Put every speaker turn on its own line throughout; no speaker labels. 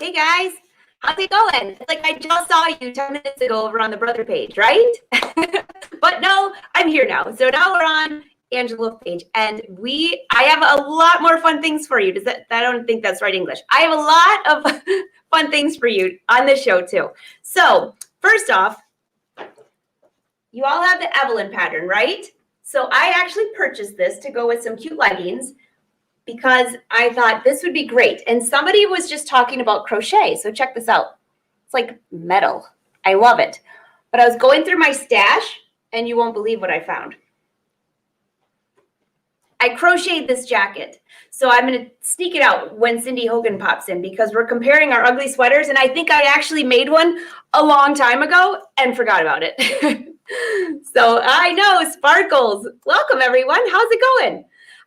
Hey guys, how's it going? It's like I just saw you 10 minutes ago over on the brother page, right? But no, I'm here now. So now we're on Angela's page, and I have a lot more fun things for you. I don't think that's right English. I have a lot of fun things for you on this show too. So first off, you all have the Evelyn pattern, right? So I actually purchased this to go with some cute leggings because I thought this would be great. And somebody was just talking about crochet. So check this out. It's like metal. I love it. But I was going through my stash and you won't believe what I found. I crocheted this jacket. So I'm going to sneak it out when Cindy Hogan pops in because we're comparing our ugly sweaters. And I think I actually made one a long time ago and forgot about it. So I know, sparkles. Welcome, everyone. How's it going?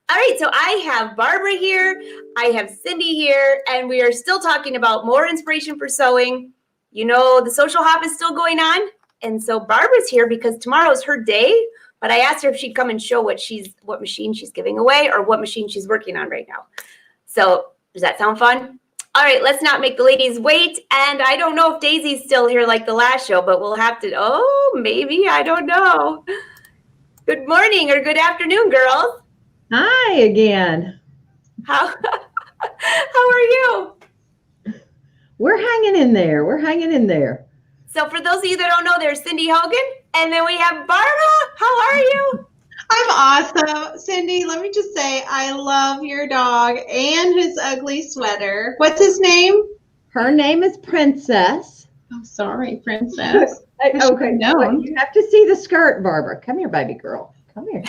All right, so I have Barbara here, I have Cindy here, and we are still talking about more inspiration for sewing. You know, the social hop is still going on, and so Barbara's here because tomorrow's her day, but I asked her if she'd come and show what machine she's giving away or what machine she's working on right now. So does that sound fun? All right, let's not make the ladies wait, and I don't know if Daisy's still here like the last show, but we'll have to, maybe, I don't know. Good morning or good afternoon, girls.
Hi again.
How are you?
We're hanging in there. We're hanging in there.
So for those of you that don't know, there's Cindy Hogan, and then we have Barbara. How are you?
I'm awesome. Cindy, let me just say I love your dog and his ugly sweater. What's his name?
Her name is Princess.
Oh, sorry, Princess.
Okay, no. You have to see the skirt, Barbara. Come here, baby girl. Come here.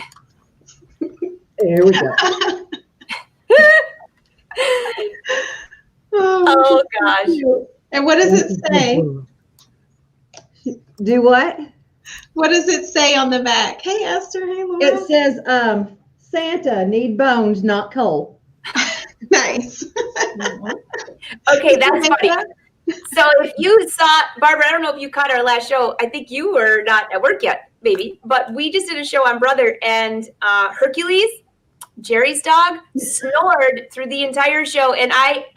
There we go.
Oh gosh.
And what does it say?
Do what?
What does it say on the back? Hey, Esther. Hey, Laura.
It says, Santa need bones, not coal.
Nice.
Okay, that's funny. So if you saw, Barbara, I don't know if you caught our last show. I think you were not at work yet, maybe. But we just did a show on Brother, and Hercules, Jerry's dog, snored through the entire show. And I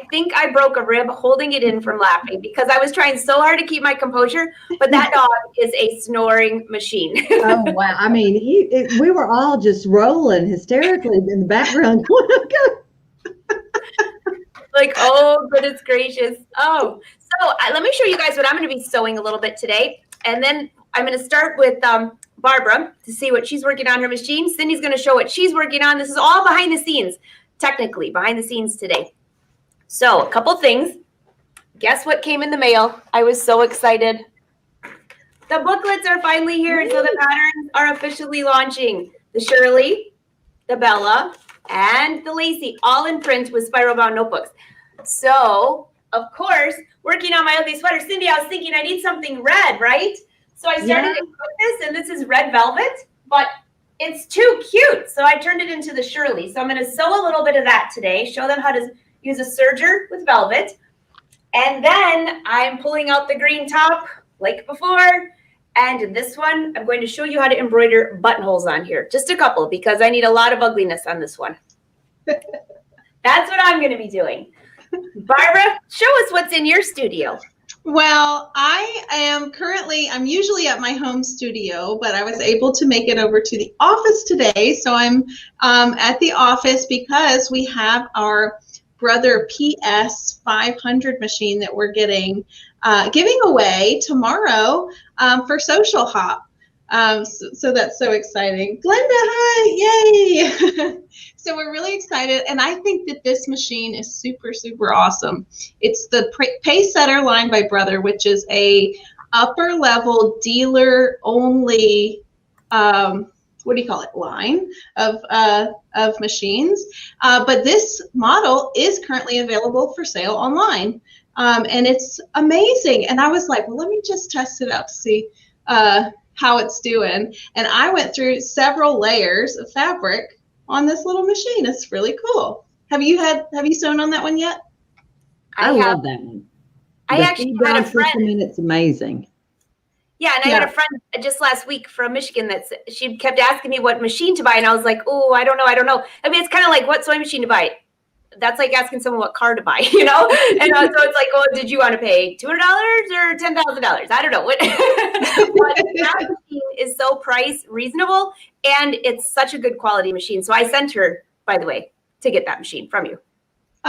think I broke a rib holding it in from laughing because I was trying so hard to keep my composure. But that dog is a snoring machine.
Oh, wow. I mean, we were all just rolling hysterically in the background.
Like, oh, goodness gracious. Oh, so let me show you guys what I'm going to be sewing a little bit today. And then I'm going to start with Barbara to see what she's working on her machine. Cindy's going to show what she's working on. This is all behind the scenes, technically, behind the scenes today. So a couple things. Guess what came in the mail? I was so excited. The booklets are finally here, and so the patterns are officially launching. The Shirley, the Bella, and the Lacey, all in print with spiral bound notebooks. So, of course, working on my ugly sweater. Cindy, I was thinking I need something red, right? So I started to cook this, and this is red velvet, but it's too cute. So I turned it into the Shirley. So I'm going to sew a little bit of that today, show them how to use a serger with velvet. And then I'm pulling out the green top like before. And this one, I'm going to show you how to embroider buttonholes on here. Just a couple, because I need a lot of ugliness on this one. That's what I'm going to be doing. Barbara, show us what's in your studio.
Well, I'm usually at my home studio, but I was able to make it over to the office today. So I'm at the office because we have our Brother PS 500 machine that we're giving away tomorrow for Social Hop. So that's so exciting. Glenda, hi, yay! So we're really excited, and I think that this machine is super, super awesome. It's the Pacesetter line by Brother, which is a upper level dealer only line of machines. But this model is currently available for sale online. And it's amazing. And I was like, well, let me just test it out to see how it's doing. And I went through several layers of fabric on this little machine. It's really cool. Have you sewn on that one yet?
I love that one.
I actually had a friend.
And it's amazing.
Yeah, and I had a friend just last week from Michigan she kept asking me what machine to buy, and I was like, oh, I don't know. I mean, it's kind of like what sewing machine to buy. that's like asking someone what car to buy, you know? And so it's like, oh, did you want to pay $200 or $10,000? I don't know. But that machine is so price reasonable, and it's such a good quality machine. So I sent her, by the way, to get that machine from you.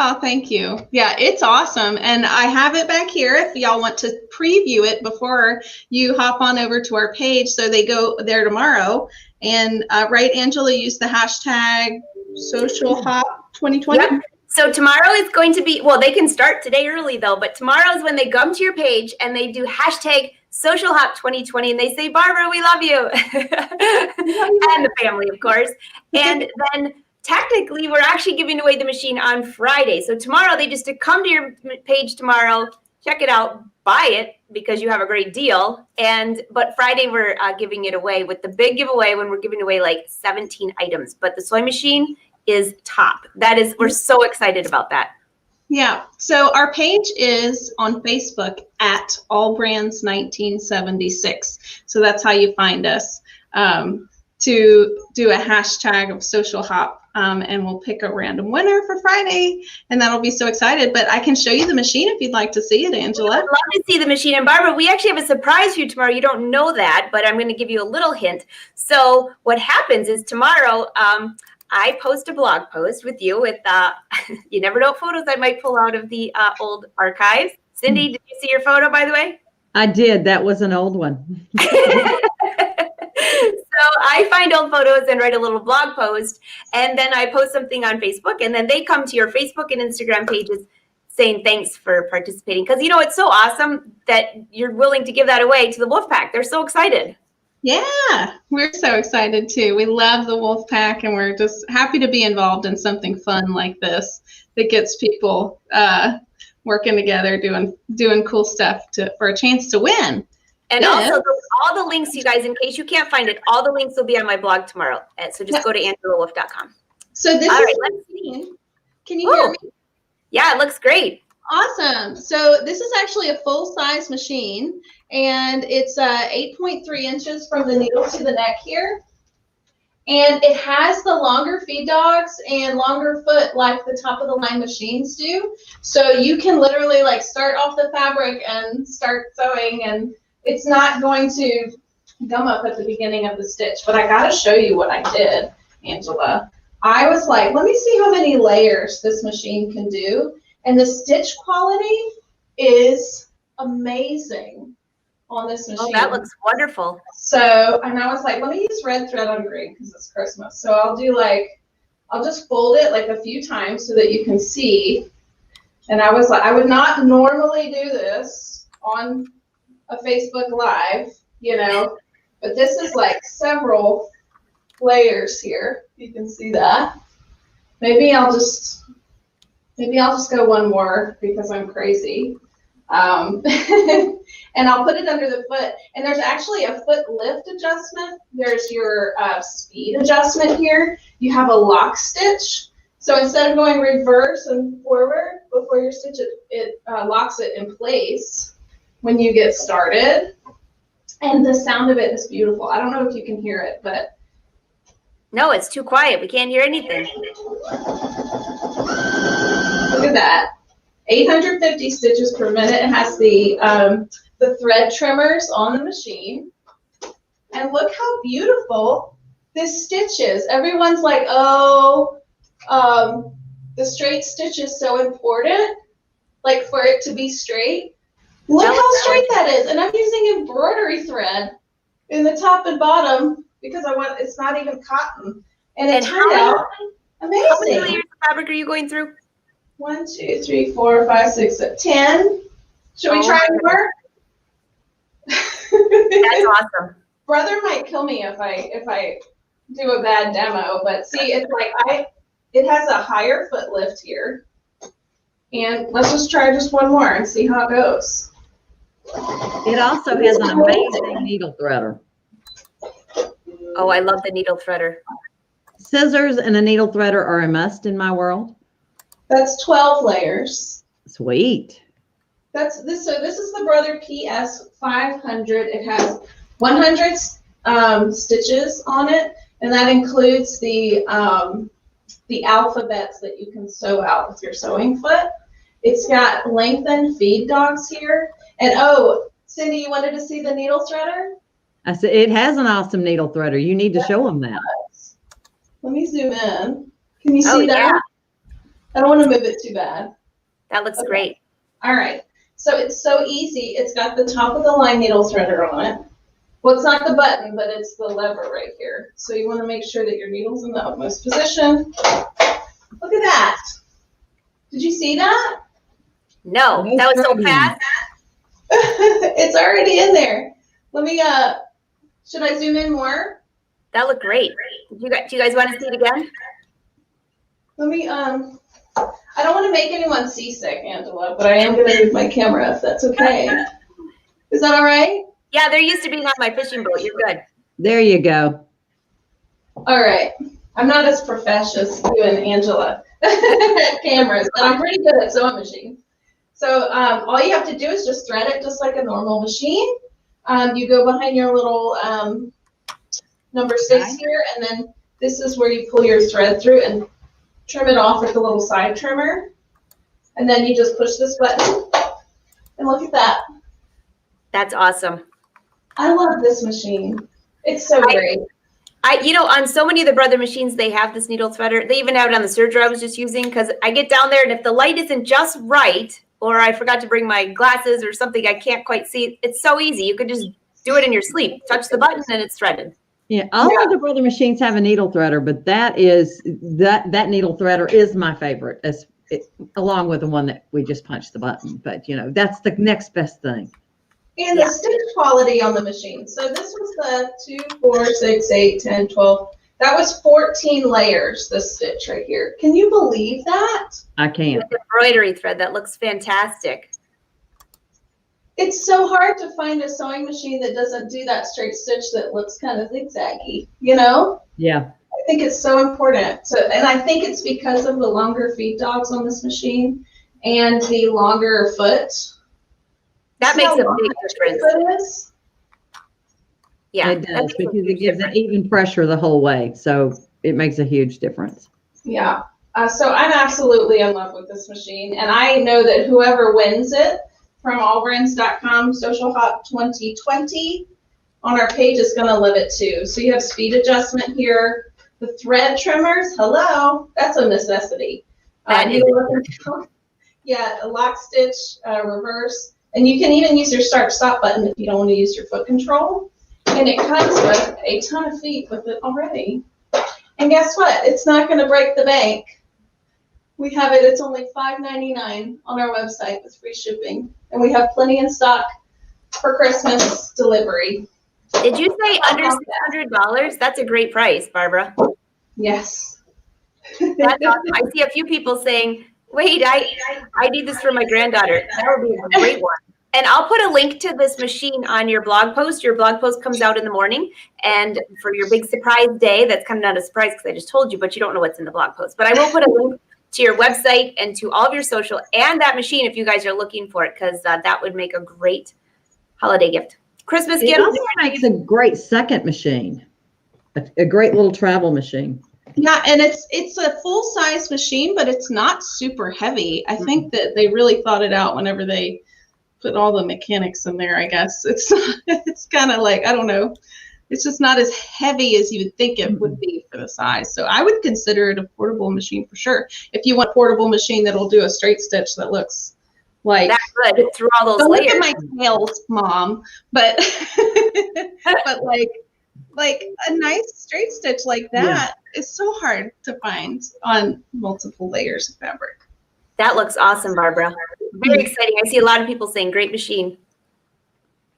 Oh, thank you. Yeah, it's awesome. And I have it back here if y'all want to preview it before you hop on over to our page. So they go there tomorrow. And right, Angela, use the hashtag #SocialHop2020.
Yep. So tomorrow is going to be, well, they can start today early though, but tomorrow is when they come to your page and they do hashtag #SocialHop2020 and they say, Barbara, we love you. And the family, of course. And then technically we're actually giving away the machine on Friday. So tomorrow they just come to your page tomorrow, check it out, buy it because you have a great deal. But Friday we're giving it away with the big giveaway when we're giving away like 17 items. But the sewing machine is top. We're so excited about that.
Yeah. So our page is on Facebook at All Brands 1976. So that's how you find us, to do a hashtag of Social Hop. And we'll pick a random winner for Friday, and that'll be so excited. But I can show you the machine if you'd like to see it, Angela.
I'd love to see the machine. And Barbara, we actually have a surprise for you tomorrow. You don't know that, but I'm going to give you a little hint. So what happens is tomorrow, I post a blog post with you with, you never know what photos I might pull out of the old archives. Cindy, did you see your photo, by the way?
I did. That was an old one.
So I find old photos and write a little blog post, and then I post something on Facebook, and then they come to your Facebook and Instagram pages saying thanks for participating. Because, you know, it's so awesome that you're willing to give that away to the Wolfpack. They're so excited.
Yeah, we're so excited too. We love the Wolfpack, and we're just happy to be involved in something fun like this that gets people working together, doing cool stuff for a chance to win.
And also, all the links, you guys, in case you can't find it, all the links will be on my blog tomorrow. So just go to angelawolf.com.
So this
all
is,
right, let's see.
Can you hear me?
Yeah, it looks great.
Awesome. So this is actually a full-size machine, and it's 8.3 inches from the needle to the neck here. And it has the longer feed dogs and longer foot like the top of the line machines do. So you can literally like start off the fabric and start sewing, and it's not going to gum up at the beginning of the stitch. But I got to show you what I did, Angela. I was like, let me see how many layers this machine can do. And the stitch quality is amazing on this machine.
Oh, that looks wonderful.
So, and I was like, let me use red thread on green because it's Christmas. So I'll just fold it like a few times so that you can see. And I was like, I would not normally do this on a Facebook Live, you know, but this is like several layers here. You can see that. Maybe I'll just go one more because I'm crazy. And I'll put it under the foot. And there's actually a foot lift adjustment. There's your speed adjustment here. You have a lock stitch. So instead of going reverse and forward before you stitch it, it locks it in place when you get started. And the sound of it is beautiful. I don't know if you can hear it, but.
No, it's too quiet. We can't hear anything.
Look at that. 850 stitches per minute. It has the thread trimmers on the machine. And look how beautiful this stitch is. Everyone's like, oh, the straight stitch is so important, like for it to be straight. Look how straight that is. And I'm using embroidery thread in the top and bottom because it's not even cotton. And it turned out amazing.
How many layers of fabric are you going through?
1, 2, 3, 4, 5, 6, 7, 10. Should we try more?
That's awesome.
Brother might kill me if I do a bad demo, but see, it's like it has a higher foot lift here. And let's just try just one more and see how it goes.
It also has an amazing needle threader.
Oh, I love the needle threader.
Scissors and a needle threader are a must in my world.
That's 12 layers.
Sweet.
That's this. So this is the Brother PS 500. It has 100 stitches on it, and that includes the the alphabets that you can sew out with your sewing foot. It's got lengthened feed dogs here. And oh, Cindy, you wanted to see the needle threader?
I said, it has an awesome needle threader. You need to show them that.
Let me zoom in. Can you see that?
Yeah.
I don't want to move it too bad.
That looks great.
All right. So it's so easy. It's got the top of the line needle threader on it. Well, it's not the button, but it's the lever right here. So you want to make sure that your needle's in the utmost position. Look at that. Did you see that?
No, that was so fast.
It's already in there. Let me, should I zoom in more?
That looked great. Do you guys want to see it again?
Let me, I don't want to make anyone seasick, Angela, but I am going to move my camera if that's okay. Is that all right?
Yeah, they're used to being on my fishing boat. You're good.
There you go.
All right. I'm not as professional as you and Angela at cameras, but I'm pretty good at sewing machines. So all you have to do is just thread it just like a normal machine. You go behind your little number 6 here, and then this is where you pull your thread through and trim it off with a little side trimmer. And then you just push this button, and look at that.
That's awesome.
I love this machine. It's so great.
On so many of the Brother machines, they have this needle threader. They even have it on the serger I was just using, because I get down there and if the light isn't just right, or I forgot to bring my glasses or something I can't quite see, it's so easy. You could just do it in your sleep. Touch the button and it's threaded.
Yeah, all of the Brother machines have a needle threader, but that needle threader is my favorite, along with the one that we just punched the button. But that's the next best thing.
And the stitch quality on the machine. So this was the 2, 4, 6, 8, 10, 12. That was 14 layers, this stitch right here. Can you believe that?
I can.
With embroidery thread, that looks fantastic.
It's so hard to find a sewing machine that doesn't do that straight stitch that looks kind of zigzaggy,
Yeah.
I think it's so important. And I think it's because of the longer feed dogs on this machine and the longer foot.
That makes a big difference. Yeah,
it does, because it gives an even pressure the whole way. So it makes a huge difference.
Yeah. So I'm absolutely in love with this machine. And I know that whoever wins it from allbrands.com Social Hop 2020 on our page is going to love it too. So you have speed adjustment here. The thread trimmers, hello, that's a necessity. Yeah, a lock stitch, reverse. And you can even use your start-stop button if you don't want to use your foot control. And it comes with a ton of feet with it already. And guess what? It's not going to break the bank. We have it. It's only $5.99 on our website with free shipping. And we have plenty in stock for Christmas delivery.
Did you say under $600? That's a great price, Barbara.
Yes.
That's awesome. I see a few people saying, wait, I need this for my granddaughter. That would be a great one. And I'll put a link to this machine on your blog post. Your blog post comes out in the morning. And for your big surprise day, that's kind of not a surprise because I just told you, but you don't know what's in the blog post. But I will put a link to your website and to all of your social and that machine if you guys are looking for it, because that would make a great holiday gift. Christmas gift.
It also makes a great second machine, a great little travel machine.
Yeah, and it's a full-size machine, but it's not super heavy. I think that they really thought it out whenever they put all the mechanics in there, I guess. It's kind of like, I don't know. It's just not as heavy as you would think it would be for the size. So I would consider it a portable machine for sure. If you want a portable machine that'll do a straight stitch that looks like
that good through all those
don't
layers.
Look at my nails, Mom, but but like a nice straight stitch like that is so hard to find on multiple layers of fabric.
That looks awesome, Barbara. Very exciting. I see a lot of people saying great machine.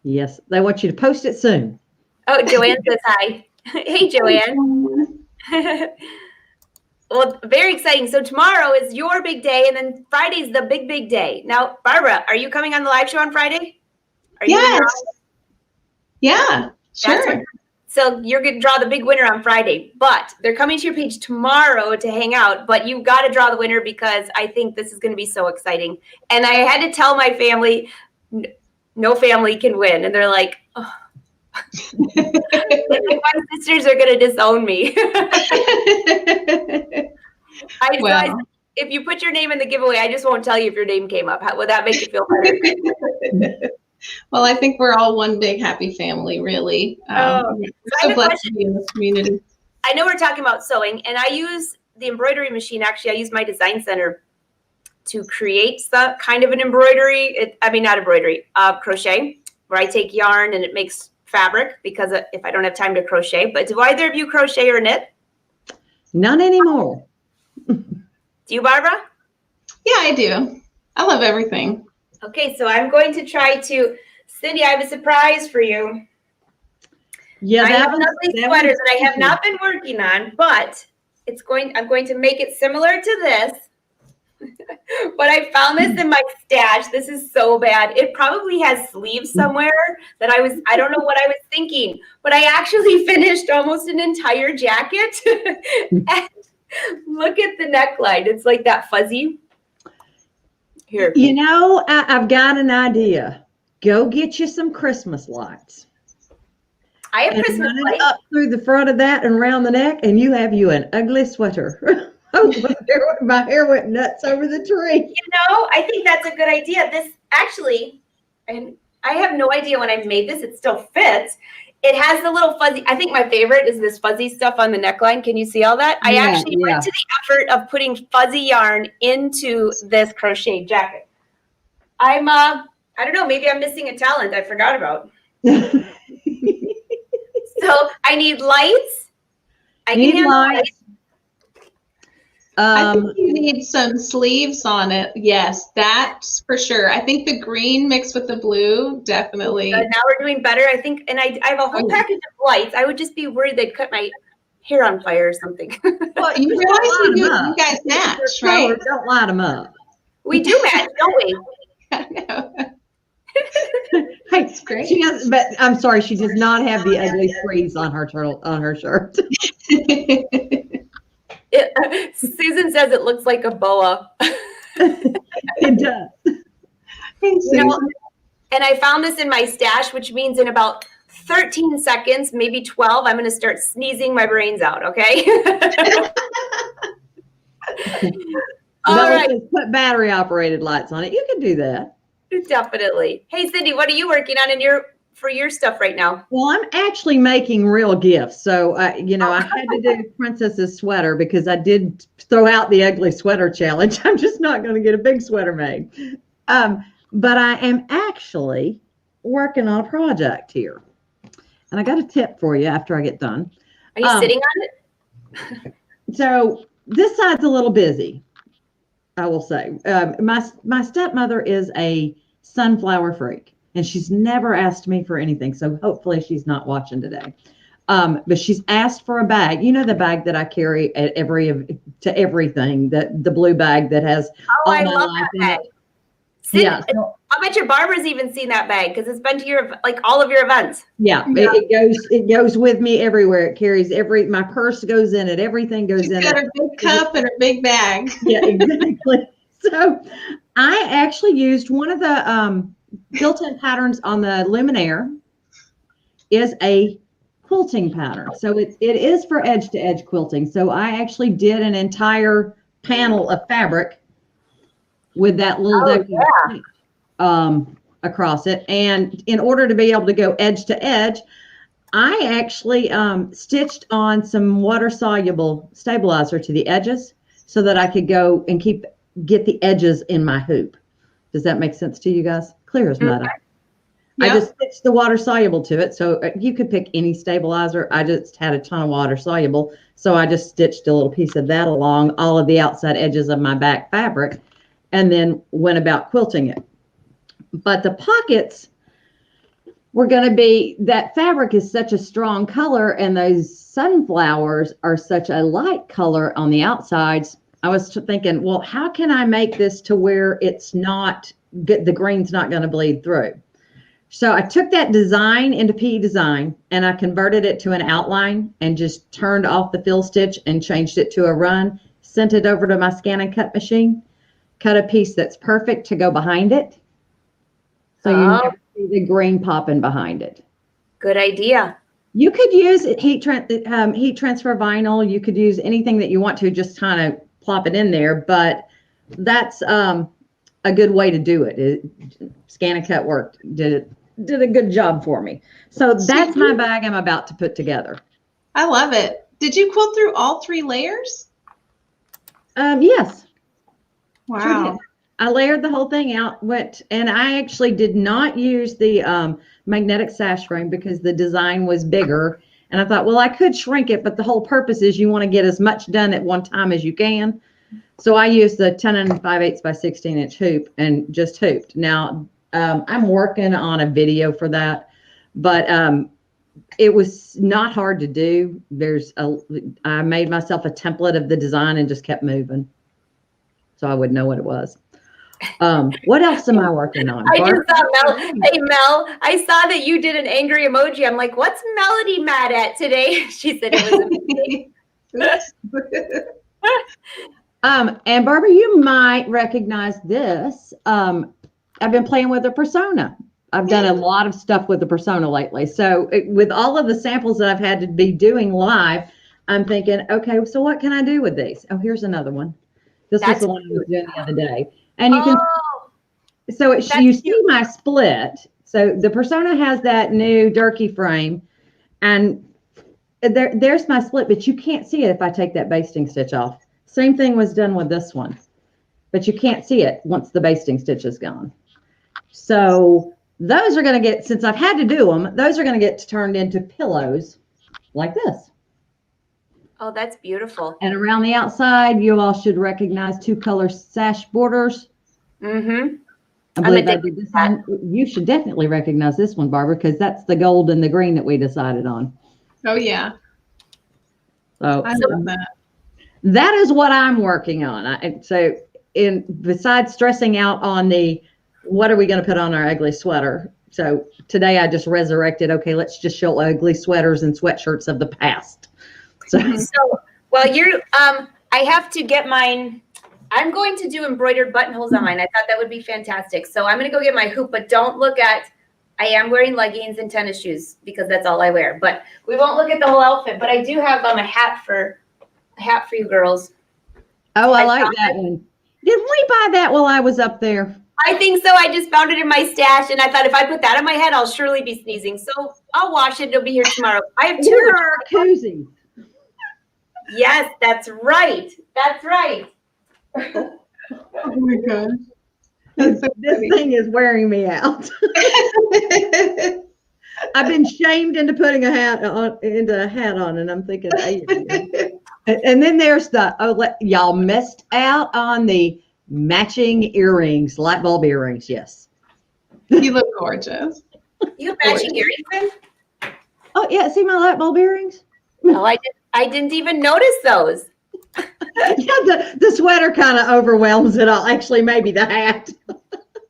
Yes, they want you to post it soon.
Oh, Joanne says hi. Hey, Joanne. Well, very exciting. So tomorrow is your big day, and then Friday's the big, big day. Now, Barbara, are you coming on the live show on Friday?
Yes. Yeah, sure.
So you're going to draw the big winner on Friday, but they're coming to your page tomorrow to hang out, but you've got to draw the winner because I think this is going to be so exciting. And I had to tell my family, no family can win. And they're like, oh. My sisters are going to disown me.
Wow.
If you put your name in the giveaway, I just won't tell you if your name came up. Would that make you feel better?
Well, I think we're all one big happy family, really. We're so blessed to be in this community.
I know we're talking about sewing, and I use the embroidery machine. Actually, I use my design center to create the kind of an embroidery. Not embroidery, crochet, where I take yarn and it makes fabric, because if I don't have time to crochet. But do either of you crochet or knit?
None anymore.
Do you, Barbara?
Yeah, I do. I love everything.
Okay, so I'm going to try to, Cindy, I have a surprise for you.
Yeah,
I have an ugly sweater that I have not been working on, but I'm going to make it similar to this. But I found this in my stash. This is so bad. It probably has sleeves somewhere that I don't know what I was thinking, but I actually finished almost an entire jacket. And look at the neckline. It's like that fuzzy. Here.
You know, I've got an idea. Go get you some Christmas lights.
I have
and
Christmas
run it
lights.
up through the front of that and around the neck, and you have you an ugly sweater. Oh, my hair went nuts over the tree.
You know, I think that's a good idea. This actually, and I have no idea when I made this, it still fits. It has the little fuzzy. I think my favorite is this fuzzy stuff on the neckline. Can you see all that? I actually went to the effort of putting fuzzy yarn into this crochet jacket. I don't know, maybe I'm missing a talent I forgot about. So I need lights. I need lights.
I think you need some sleeves on it. Yes, that's for sure. I think the green mixed with the blue, definitely.
Now we're doing better, I think. And I have a whole package of lights. I would just be worried they'd cut my hair on fire or something.
Well, you realize you guys match, right?
Don't light them up.
We do match, don't we?
I know.
Hey, great. She has, but I'm sorry, she does not have the ugly freeze on her shirt.
Susan says it looks like a boa.
It does.
You know, and I found this in my stash, which means in about 13 seconds, maybe 12, I'm going to start sneezing my brains out, okay? All right.
Put battery operated lights on it. You can do that.
Definitely. Hey, Cindy, what are you working on for your stuff right now?
Well, I'm actually making real gifts. So, I had to do Princess's sweater because I did throw out the ugly sweater challenge. I'm just not going to get a big sweater made. But I am actually working on a project here. And I got a tip for you after I get done.
Are you sitting on it?
So this side's a little busy, I will say. My stepmother is a sunflower freak. And she's never asked me for anything. So hopefully she's not watching today. But she's asked for a bag. You know, the bag that I carry at to everything, the blue bag that has all
I
my
love
life
that
in
bag.
it.
Cindy,
Yeah.
I bet your Barbara's even seen that bag because it's been to all of your events.
Yeah. It goes with me everywhere. It carries my purse goes in it. Everything goes in it.
She's got a big cup and a big bag.
Yeah, exactly. So I actually used one of the built-in patterns on the luminaire is a quilting pattern. So it is for edge-to-edge quilting. So I actually did an entire panel of fabric with that little decorative across it. And in order to be able to go edge-to-edge, I actually stitched on some water-soluble stabilizer to the edges so that I could go and get the edges in my hoop. Does that make sense to you guys? Clear as mud.
Yep.
I just stitched the water soluble to it. So you could pick any stabilizer. I just had a ton of water soluble. So I just stitched a little piece of that along all of the outside edges of my back fabric and then went about quilting it. But the pockets were going to be, that fabric is such a strong color and those sunflowers are such a light color on the outsides. I was thinking, well, how can I make this to where it's not, the green's not going to bleed through? So I took that design into PE design and I converted it to an outline and just turned off the fill stitch and changed it to a run, sent it over to my scan and cut machine, cut a piece that's perfect to go behind it. So you never see the green popping behind it.
Good idea.
You could use heat transfer vinyl. You could use anything that you want to, just kind of plop it in there, but that's a good way to do it. Scan and Cut worked, did a good job for me. So that's my bag I'm about to put together.
I love it. Did you quilt through all 3 layers?
Yes.
Wow.
Sure did. I layered the whole thing out, and I actually did not use the magnetic sash frame because the design was bigger. And I thought, well, I could shrink it, but the whole purpose is you want to get as much done at one time as you can. So I used the 10 5/8 by 16-inch hoop and just hooped. Now, I'm working on a video for that, but it was not hard to do. I made myself a template of the design and just kept moving, so I would know what it was. What else am I working on?
I just saw Mel. Hey, Mel, I saw that you did an angry emoji. I'm like, what's Melody mad at today? She said it was a mistake.
And Barbara, you might recognize this. I've been playing with a persona. I've done a lot of stuff with the persona lately. So with all of the samples that I've had to be doing live, I'm thinking, okay, so what can I do with these? Oh, here's another one. This was the one I was doing the other day. And you can, so you see my split. So the persona has that new Durkee frame, and there's my split, but you can't see it if I take that basting stitch off. Same thing was done with this one, but you can't see it once the basting stitch is gone. So those are going to get, since I've had to do them, those are going to get turned into pillows like this.
Oh, that's beautiful.
And around the outside, you all should recognize 2-color sash borders.
Mm-hmm.
I believe I did this one. You should definitely recognize this one, Barbara, because that's the gold and the green that we decided on.
Oh, yeah.
So
I love that.
That is what I'm working on. Besides stressing out on what are we going to put on our ugly sweater? So today I just resurrected, okay, let's just show ugly sweaters and sweatshirts of the past. So
well, I have to get mine. I'm going to do embroidered buttonholes on mine. I thought that would be fantastic. So I'm going to go get my hoop, but don't look at, I am wearing leggings and tennis shoes because that's all I wear, but we won't look at the whole outfit. But I do have a hat for you girls.
Oh, I like that one. Did we buy that while I was up there?
I think so. I just found it in my stash, and I thought if I put that on my head, I'll surely be sneezing. So I'll wash it. It'll be here tomorrow. I have 2.
Where are our koozies?
Yes, that's right. That's right.
Oh my gosh.
This thing is wearing me out. I've been shamed into putting a hat on, and I'm thinking, hey. And then there's y'all missed out on the matching earrings, light bulb earrings. Yes.
You look gorgeous.
You have matching earrings then?
Oh yeah, see my light bulb earrings?
No, I didn't even notice those.
Yeah, the sweater kind of overwhelms it all. Actually, maybe the hat.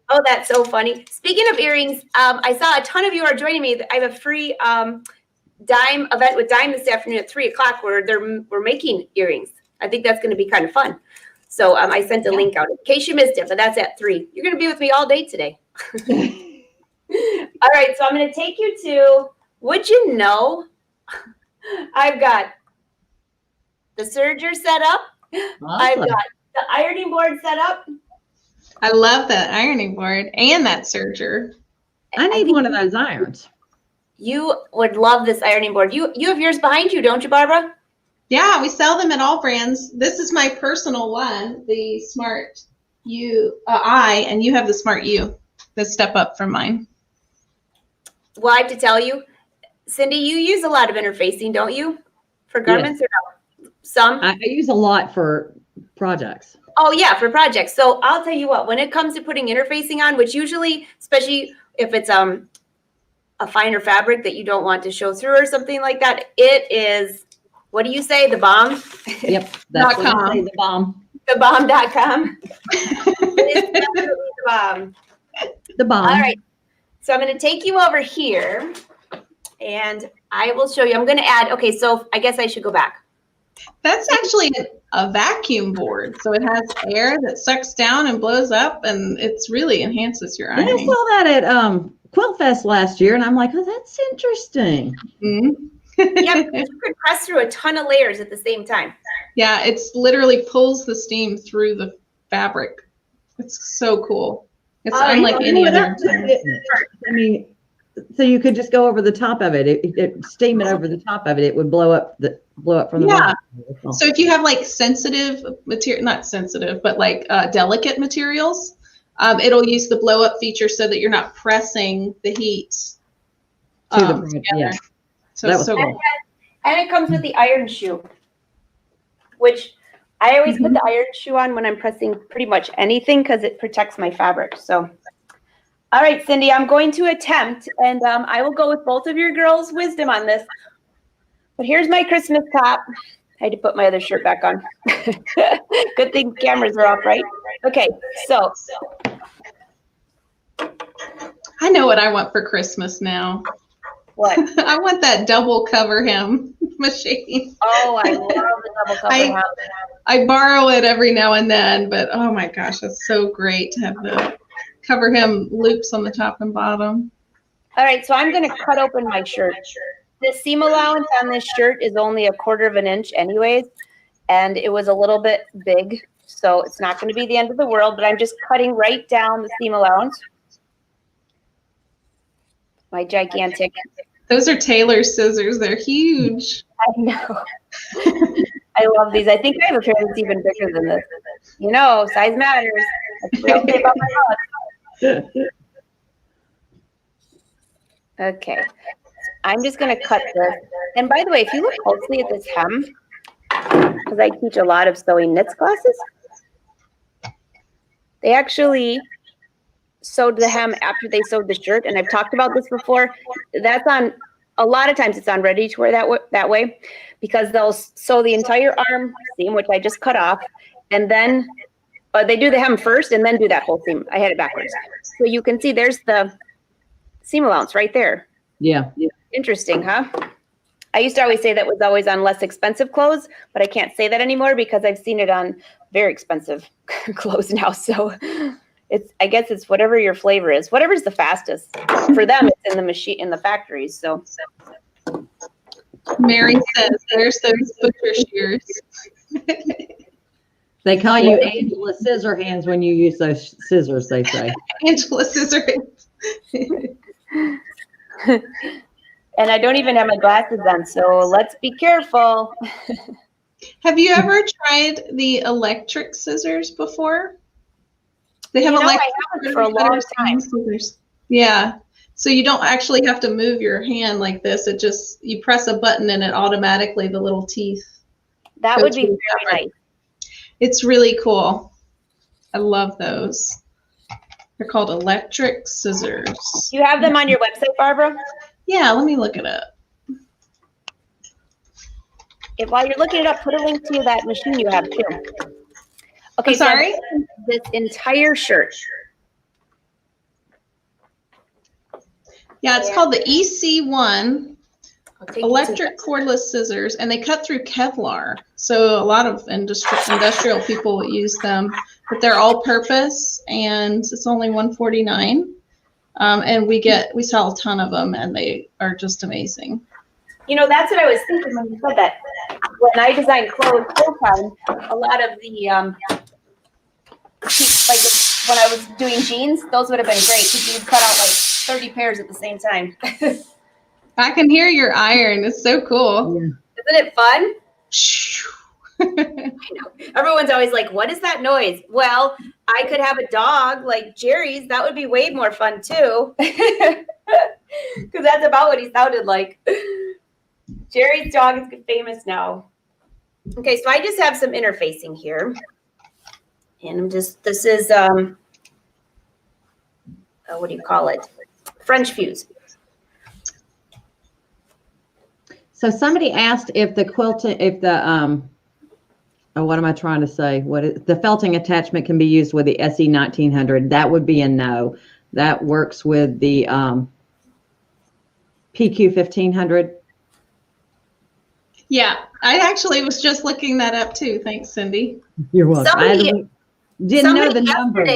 Oh, that's so funny. Speaking of earrings, I saw a ton of you are joining me. I have a free dime event with Dime this afternoon at 3:00 where we're making earrings. I think that's going to be kind of fun. So I sent a link out in case you missed it, but that's at 3. You're going to be with me all day today. All right, so I'm going to take you to, would you know, I've got the serger set up.
Awesome.
I've got the ironing board set up.
I love that ironing board and that serger.
I need one of those irons.
You would love this ironing board. You have yours behind you, don't you, Barbara?
Yeah, we sell them at all brands. This is my personal one, the Smart I, and you have the Smart U, the step up from mine.
Well, I have to tell you, Cindy, you use a lot of interfacing, don't you? For garments or no? Some?
I use a lot for projects.
Oh, yeah, for projects. So I'll tell you what, when it comes to putting interfacing on, which usually, especially if it's a finer fabric that you don't want to show through or something like that, it is, what do you say, the bomb?
Yep, that's what I say, the bomb.
Thebomb.com. It is definitely the bomb.
The bomb.
All right. So I'm going to take you over here and I will show you. I'm going to add, okay, so I guess I should go back.
That's actually a vacuum board. So it has air that sucks down and blows up, and it's really enhances your
I
ironing.
saw that at Quilt Fest last year, and I'm like, oh, that's interesting.
Mm-hmm.
Yep, you could press through a ton of layers at the same time.
Yeah, it's literally pulls the steam through the fabric. It's so cool. It's unlike any other.
I mean, so you could just go over the top of it. Steam it over the top of it. It would blow up from the bottom.
So if you have like sensitive material, not sensitive, but like delicate materials, it'll use the blow up feature so that you're not pressing the heat together.
Yeah.
So it's so cool.
And it comes with the iron shoe, which I always put the iron shoe on when I'm pressing pretty much anything because it protects my fabric. So, all right, Cindy, I'm going to attempt, and I will go with both of your girls' wisdom on this. But here's my Christmas top. I had to put my other shirt back on. Good thing cameras are off, right? Okay, so.
I know what I want for Christmas now.
What?
I want that double cover hem machine.
Oh, I love the double cover hem.
I borrow it every now and then, but oh my gosh, that's so great to have the cover hem loops on the top and bottom.
All right, so I'm going to cut open my shirt. The seam allowance on this shirt is only 1/4 of an inch anyways, and it was a little bit big, so it's not going to be the end of the world, but I'm just cutting right down the seam allowance. My gigantic.
Those are tailor scissors. They're huge.
I know. I love these. I think I have a pair that's even bigger than this. You know, size matters. That's what I'll say about my dog. Okay. I'm just going to cut this. And by the way, if you look closely at this hem, because I teach a lot of sewing knits classes, they actually sewed the hem after they sewed the shirt. And I've talked about this before. That's on, a lot of times it's on ready to wear that way because they'll sew the entire arm seam, which I just cut off. And then they do the hem first and then do that whole seam. I had it backwards. So you can see there's the seam allowance right there.
Yeah.
Interesting, huh? I used to always say that was always on less expensive clothes, but I can't say that anymore because I've seen it on very expensive clothes now. So I guess it's whatever your flavor is, whatever's the fastest. For them, it's in the machine, in the factories. So
Mary says, "There's those butcher shears."
They call you Angela Scissor Hands when you use those scissors, they say.
Angela Scissor Hands.
And I don't even have my glasses on, so let's be careful.
Have you ever tried the electric scissors before? They have electric
I haven't for a long time.
scissors. Yeah. So you don't actually have to move your hand like this. It just, you press a button and it automatically, the little teeth.
That would be very nice.
It's really cool. I love those. They're called electric scissors.
You have them on your website, Barbara?
Yeah, let me look it up.
While you're looking it up, put a link to that machine you have too. Okay,
I'm sorry?
So this entire shirt.
Yeah, it's called the EC1 electric cordless scissors, and they cut through Kevlar. So a lot of industrial people use them, but they're all purpose, and it's only $149. And we sell a ton of them, and they are just amazing.
You know, that's what I was thinking when you said that. When I designed clothes full time, a lot of the like when I was doing jeans, those would have been great because you would cut out like 30 pairs at the same time.
I can hear your iron. It's so cool.
Yeah. Isn't it fun? I know. Everyone's always like, what is that noise? Well, I could have a dog like Jerry's. That would be way more fun too. Because that's about what he sounded like. Jerry's dog is famous now. Okay, so I just have some interfacing here. And this is, what do you call it? French fuse.
So somebody asked if the quilting, what am I trying to say? The felting attachment can be used with the SE 1900. That would be a no. That works with the PQ 1500.
Yeah, I actually was just looking that up too. Thanks, Cindy.
You're welcome. I didn't know the number.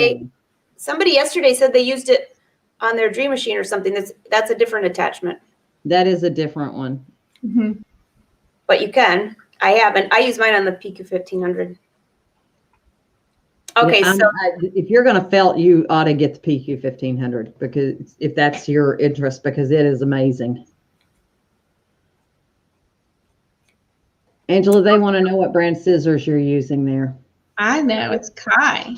Somebody yesterday said they used it on their Dream Machine or something. That's a different attachment.
That is a different one.
Mhm.
but you can. I haven't. I use mine on the PQ 1500. Okay,
Yeah,
so
if you're going to felt, you ought to get the PQ 1500 because if that's your interest, because it is amazing. Angela, they want to know what brand scissors you're using there.
I know, it's Kai.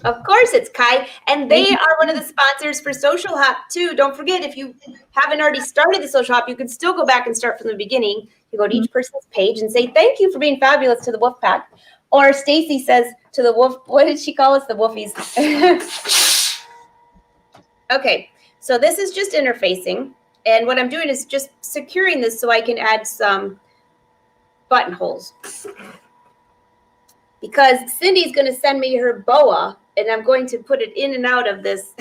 of course it's Kai, and they are one of the sponsors for Social Hop too. Don't forget, if you haven't already started the Social Hop, you can still go back and start from the beginning. You go to each person's page and say, thank you for being fabulous to the Wolf Pack. Or Stacy says to the Wolf, what did she call us? The Wolfies. Okay, so this is just interfacing. And what I'm doing is just securing this so I can add some buttonholes. Because Cindy's going to send me her boa, and I'm going to put it in and out of this.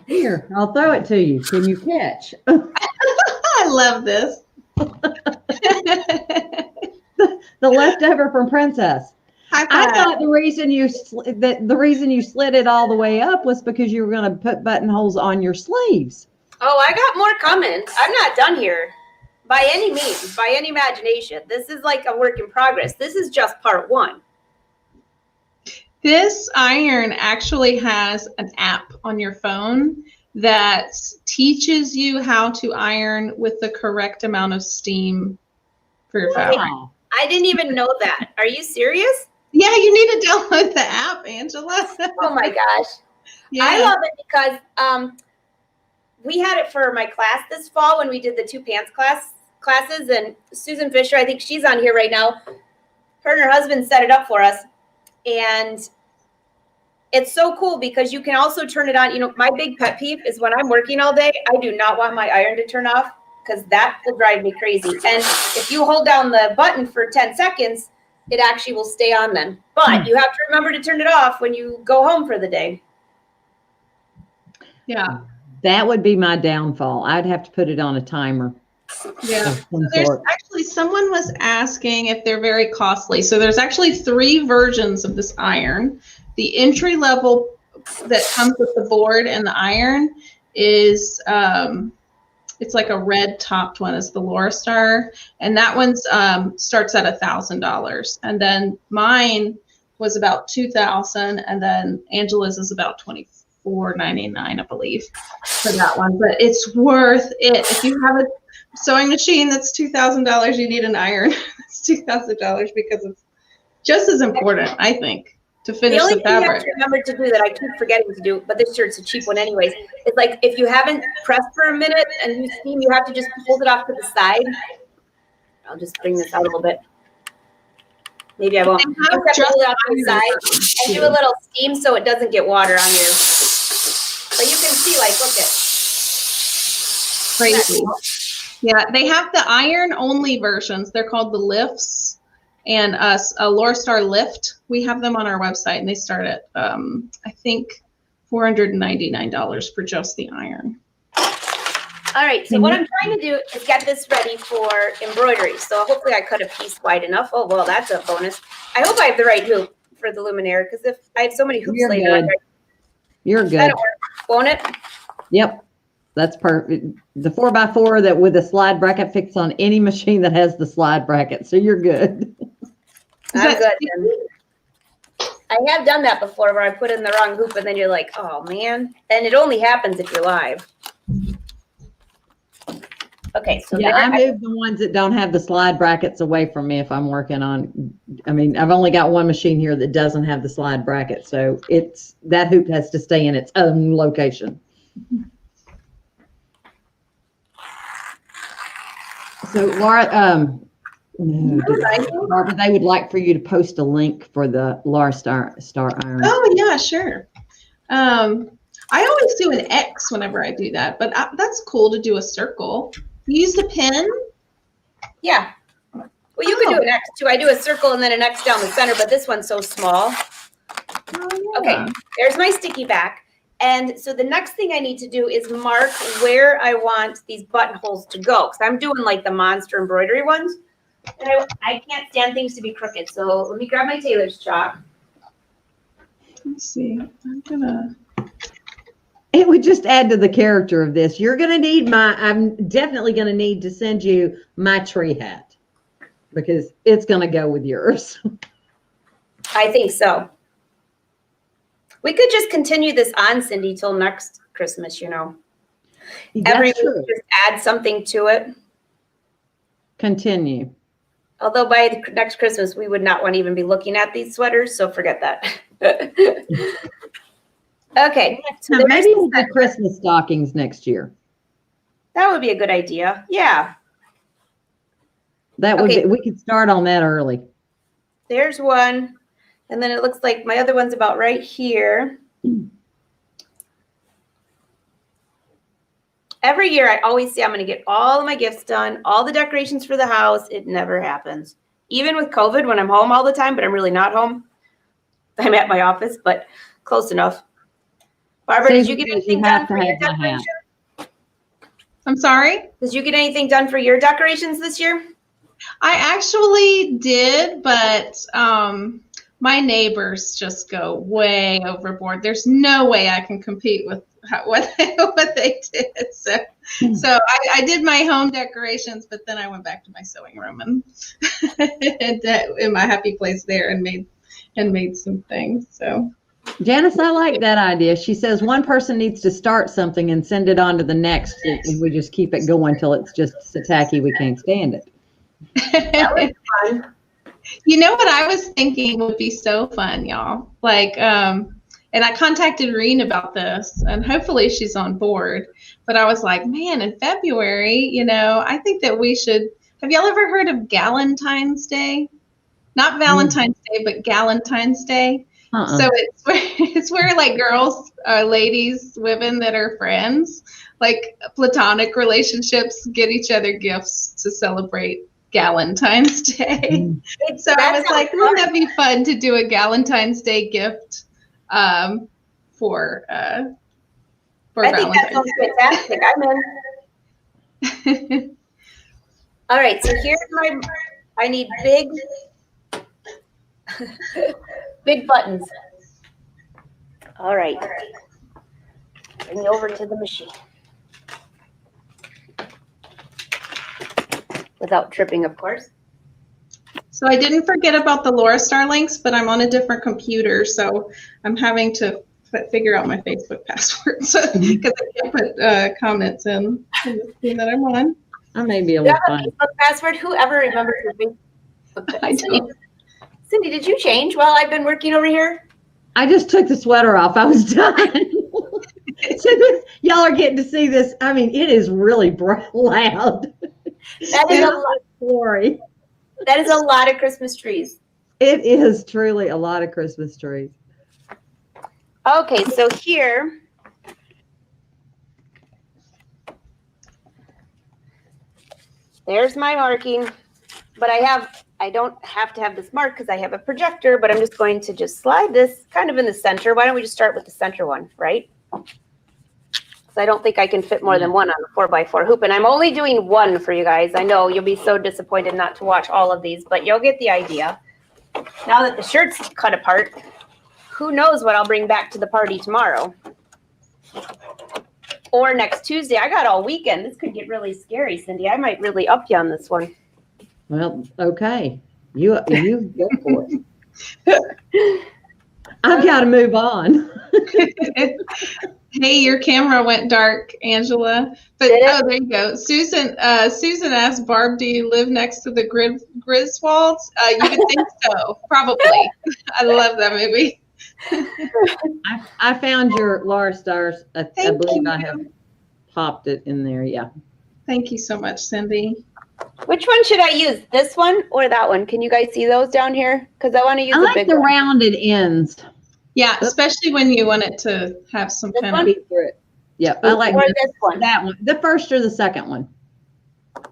Here, I'll throw it to you. Can you catch?
I love this.
The leftover from Princess.
High
I
five.
thought the reason you slid it all the way up was because you were going to put buttonholes on your sleeves.
Oh, I got more coming. I'm not done here by any means, by any imagination. This is like a work in progress. This is just part one.
This iron actually has an app on your phone that teaches you how to iron with the correct amount of steam for your fabric.
Wow.
I didn't even know that. Are you serious?
Yeah, you need to download the app, Angela.
Oh my gosh.
Yeah.
I love it because we had it for my class this fall when we did the 2 pants classes, and Susan Fisher, I think she's on here right now. Her and her husband set it up for us, and it's so cool because you can also turn it on. You know, my big pet peeve is when I'm working all day, I do not want my iron to turn off because that will drive me crazy. And if you hold down the button for 10 seconds, it actually will stay on then. But you have to remember to turn it off when you go home for the day.
Yeah.
That would be my downfall. I'd have to put it on a timer.
Yeah.
of some
So there's
sort.
actually, someone was asking if they're very costly. So there's actually 3 versions of this iron. The entry level that comes with the board and the iron is it's like a red topped one, is the Laura Star, and that one's starts at $1,000. And then mine was about $2,000, and then Angela's is about $24.99, I believe, for that one. But it's worth it. If you have a sewing machine that's $2,000, you need an iron. It's $2,000 because it's just as important, I think, to finish
The only
the
thing you have
fabric.
to remember to do that I keep forgetting to do, but this shirt's a cheap one anyways, is like if you haven't pressed for a minute and you steam, you have to just hold it off to the side. I'll just bring this out a little bit. Maybe I won't.
They
You
have
have to
just
hold it off to the
iron
side and do a little steam so it doesn't get water on you. But you can see, like, look at
Crazy. Yeah, they have the iron only versions. They're called the lifts, and a Laura Star lift. We have them on our website, and they start at I think $499 for just the iron.
All right, so what I'm trying to do is get this ready for embroidery. So hopefully I cut a piece wide enough. Oh, well, that's a bonus. I hope I have the right hoop for the luminaire, because if I have so many hoops
You're
laid
good.
on,
You're good.
that'll work, won't it?
Yep. That's perfect. The 4x4 that with the slide bracket fits on any machine that has the slide bracket. So you're good.
I'm good then. I have done that before where I put in the wrong hoop and then you're like, oh man. And it only happens if you're live. Okay, so
Yeah,
there,
I move the ones that don't have the slide brackets away from me if I'm working on, I mean, I've only got one machine here that doesn't have the slide bracket. So it's, that hoop has to stay in its own location. So Laura, Barbara, they would like for you to post a link for the Laura Star Iron.
Oh yeah, sure. I always do an X whenever I do that, but that's cool to do a circle. You use the pen?
yeah. Well, you could do an X too. I do a circle and then an X down the center, but this one's so small.
Oh, yeah.
Okay, there's my sticky back. And so the next thing I need to do is mark where I want these buttonholes to go. Because I'm doing like the monster embroidery ones. And I can't stand things to be crooked. So let me grab my tailor's chalk.
Let's see. I'm gonna.
It would just add to the character of this. You're going to need I'm definitely going to need to send you my tree hat because it's going to go with yours.
I think so. We could just continue this on, Cindy, till next Christmas, you know. Every week, just add something to it.
Continue.
Although by the next Christmas, we would not want to even be looking at these sweaters, so forget that. Okay. So
maybe we'll do Christmas stockings next year.
That would be a good idea. Yeah.
That would be, we could start on that early.
There's one. And then it looks like my other one's about right here. Every year I always say I'm going to get all of my gifts done, all the decorations for the house. It never happens. Even with COVID, when I'm home all the time, but I'm really not home. I'm at my office, but close enough. Barbara, did you get anything done for your decorations?
I'm sorry?
Did you get anything done for your decorations this year?
I actually did, but my neighbors just go way overboard. There's no way I can compete with what they did. So I did my home decorations, but then I went back to my sewing room and in my happy place there and made some things. So
Janice, I like that idea. She says one person needs to start something and send it on to the next, and we just keep it going till it's just so tacky we can't stand it.
That was fun.
You know what I was thinking would be so fun, y'all? Like, and I contacted Reen about this, and hopefully she's on board. But I was like, man, in February, you know, I think that we should. Have y'all ever heard of Galentine's Day? Not Valentine's Day, but Galentine's Day. So it's where like girls, ladies, women that are friends, like platonic relationships, get each other gifts to celebrate Galentine's Day. So I was like, wouldn't that be fun to do a Galentine's Day gift for
I think that sounds fantastic. I'm in. All right, so here's I need big buttons. All right. Bring me over to the machine. Without tripping, of course.
So I didn't forget about the Laura Star links, but I'm on a different computer, so I'm having to figure out my Facebook password because I can't put comments in the screen that I'm on.
I may be able to find
Facebook password. Whoever remembers your Facebook password?
I don't.
Cindy, did you change while I've been working over here?
I just took the sweater off. I was done. So y'all are getting to see this. I mean, it is really loud.
That is a lot.
Glory.
That is a lot of Christmas trees.
It is truly a lot of Christmas trees.
Okay, so here. There's my marking, but I don't have to have this marked because I have a projector, but I'm just going to just slide this kind of in the center. Why don't we just start with the center one, right? Because I don't think I can fit more than one on a 4x4 hoop, and I'm only doing one for you guys. I know you'll be so disappointed not to watch all of these, but you'll get the idea. Now that the shirt's cut apart, who knows what I'll bring back to the party tomorrow. Or next Tuesday. I got all weekend. This could get really scary, Cindy. I might really up you on this one.
Well, okay. You go for it. I've got to move on.
Hey, your camera went dark, Angela. But there you go. Susan asked Barb, do you live next to the Griswolds? You would think so, probably. I love that movie.
I found your Laura Stars. I believe I have popped it in there. Yeah.
Thank you so much, Cindy.
Which one should I use? This one or that one? Can you guys see those down here? Because I want to use
I like
big
the
one.
rounded ends.
Yeah, especially when you want it to have some kind of.
Yeah, I like
this one.
That one. The first or the second one.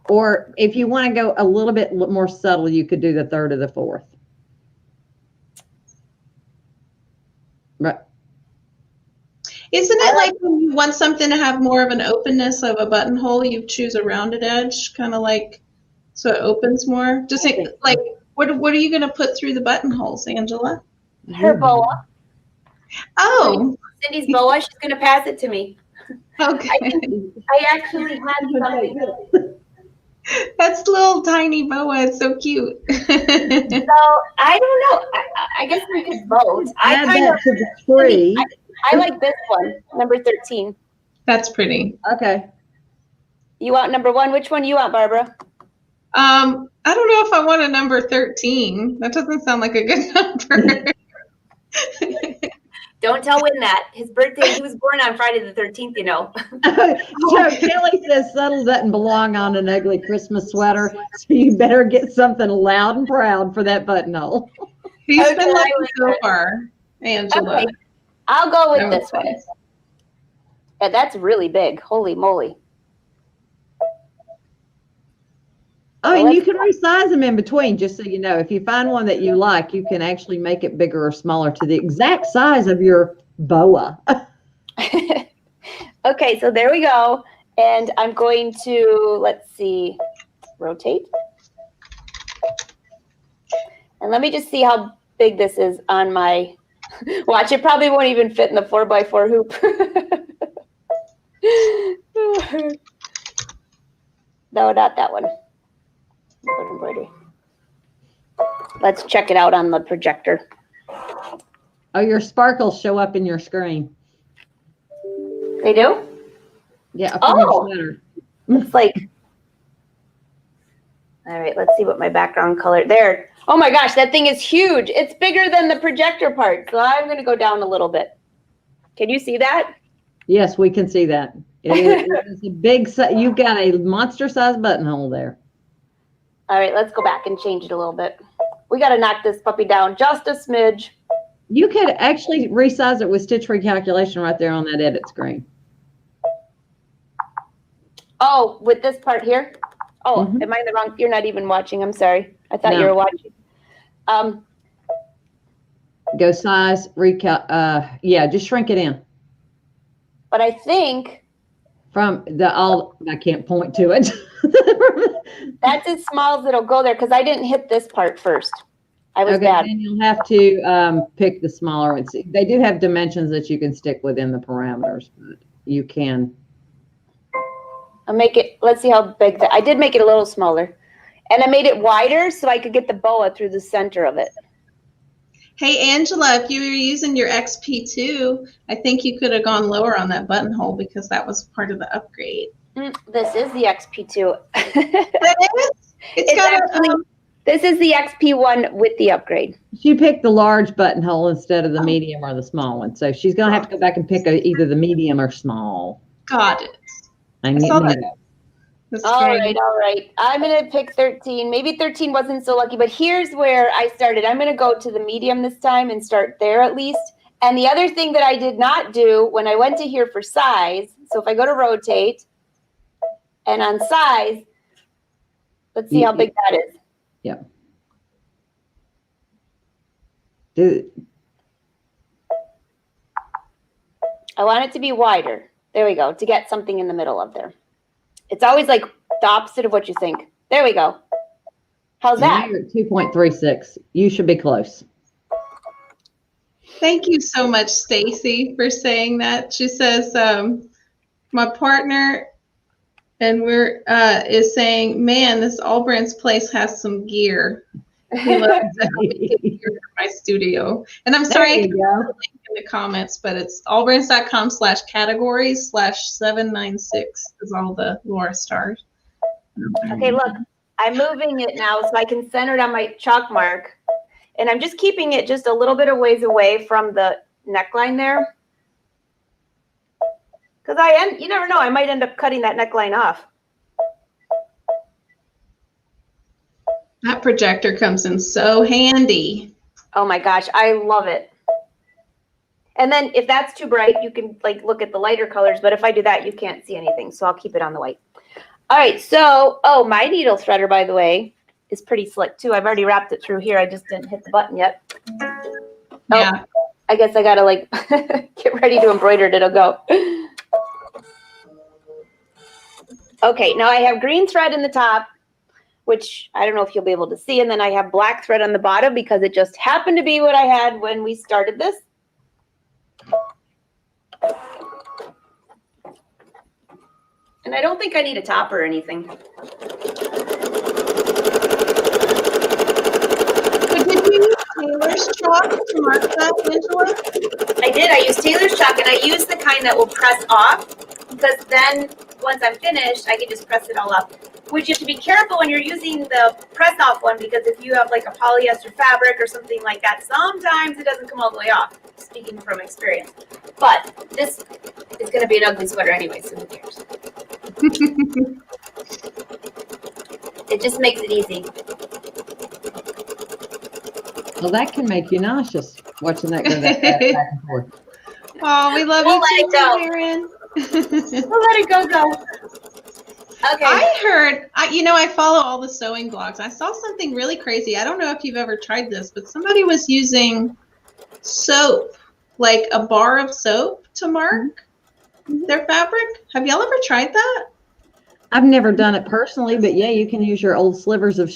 Or if you want to go a little bit more subtle, you could do the third or the fourth. Right.
Isn't it like when you want something to have more of an openness of a buttonhole, you choose a rounded edge, kind of like, so it opens more? Just like, what are you going to put through the buttonholes, Angela?
Her boa.
Oh.
Cindy's boa. She's going to pass it to me.
Okay.
I actually had something.
That's little tiny boa. It's so cute.
So I don't know. I guess we could vote.
Add that to the tree.
I like this one, number 13.
That's pretty.
Okay.
You want number 1? Which one you want, Barbara?
I don't know if I want a number 13. That doesn't sound like a good number.
Don't tell Win that. His birthday, he was born on Friday the 13th, you know.
So Kelly says subtle doesn't belong on an ugly Christmas sweater, so you better get something loud and proud for that buttonhole.
He's
Okay,
been lucky
I like
so
that.
far, Angela.
Okay, I'll go
I
with
would
this one.
say.
Yeah, that's really big. Holy moly.
Oh, and you can resize them in between, just so you know. If you find one that you like, you can actually make it bigger or smaller to the exact size of your boa.
Okay, so there we go. And I'm going to, let's see, rotate. And let me just see how big this is on my, watch, it probably won't even fit in the 4x4 hoop. No, not that one. Embroidery. Let's check it out on the projector.
Oh, your sparkles show up in your screen.
They do?
Yeah,
Oh.
your sweater.
Looks like, all right, let's see what my background color, there. Oh my gosh, that thing is huge. It's bigger than the projector part. So I'm going to go down a little bit. Can you see that?
Yes, we can see that. It is a big, you've got a monster-sized buttonhole there.
All right, let's go back and change it a little bit. We got to knock this puppy down just a smidge.
You could actually resize it with stitch recalculation right there on that edit screen.
Oh, with this part here? Oh,
Mhm.
am I in the wrong? You're not even watching. I'm sorry. I thought
No.
you were watching.
Go size, yeah, just shrink it in.
But I think
From I can't point to it.
that's as small as it'll go there because I didn't hit this part first. I was
Okay,
bad.
then you'll have to pick the smaller ones. They do have dimensions that you can stick within the parameters, but you can.
I'll make it, let's see how big that, I did make it a little smaller. And I made it wider so I could get the boa through the center of it.
Hey, Angela, if you were using your XP2, I think you could have gone lower on that buttonhole because that was part of the upgrade.
This is the XP2.
That is? It's got
actually, this is the XP1 with the upgrade.
She picked the large buttonhole instead of the medium or the small one. So she's going to have to go back and pick either the medium or small.
Got it.
I
saw that. That's
All
great.
right. I'm going to pick 13. Maybe 13 wasn't so lucky, but here's where I started. I'm going to go to the medium this time and start there at least. And the other thing that I did not do when I went to here for size, so if I go to rotate and on size, let's see how big that is.
Yep.
I want it to be wider. There we go, to get something in the middle of there. It's always like the opposite of what you think. There we go. How's that?
You're at 2.36. You should be close.
Thank you so much, Stacy, for saying that. She says, my partner and is saying, man, this Allbrand's place has some gear. He loves gear for my studio. And I'm sorry, I can't put the link in the comments, but it's allbrands.com/categories/796 is all the Laura stars.
Okay, look, I'm moving it now so I can center it on my chalk mark. And I'm just keeping it just a little bit of ways away from the neckline there. Because you never know, I might end up cutting that neckline off.
That projector comes in so handy.
Oh my gosh, I love it. And then if that's too bright, you can like look at the lighter colors. But if I do that, you can't see anything. So I'll keep it on the white. All right, so, oh, my needle threader, by the way, is pretty slick too. I've already wrapped it through here. I just didn't hit the button yet.
Yeah.
Oh, I guess I gotta like get ready to embroider it. It'll go. Okay, now I have green thread in the top, which I don't know if you'll be able to see. And then I have black thread on the bottom because it just happened to be what I had when we started this. And I don't think I need a top or anything.
But did you use Taylor's chalk to mark that, Angela?
I did. I used Taylor's chalk, and I used the kind that will press off, because then once I'm finished, I can just press it all up. Which you have to be careful when you're using the press off one, because if you have like a polyester fabric or something like that, sometimes it doesn't come all the way off, speaking from experience. But this is going to be an ugly sweater anyway, so who cares? It just makes it easy.
Well, that can make you nauseous watching that go that back and forth.
Oh, we love
We'll
you too,
let
Karen.
We'll let it go. Okay.
I heard, I follow all the sewing blogs. I saw something really crazy. I don't know if you've ever tried this, but somebody was using soap, like a bar of soap, to mark their fabric. Have y'all ever tried that?
I've never done it personally, but yeah, you can use your old slivers of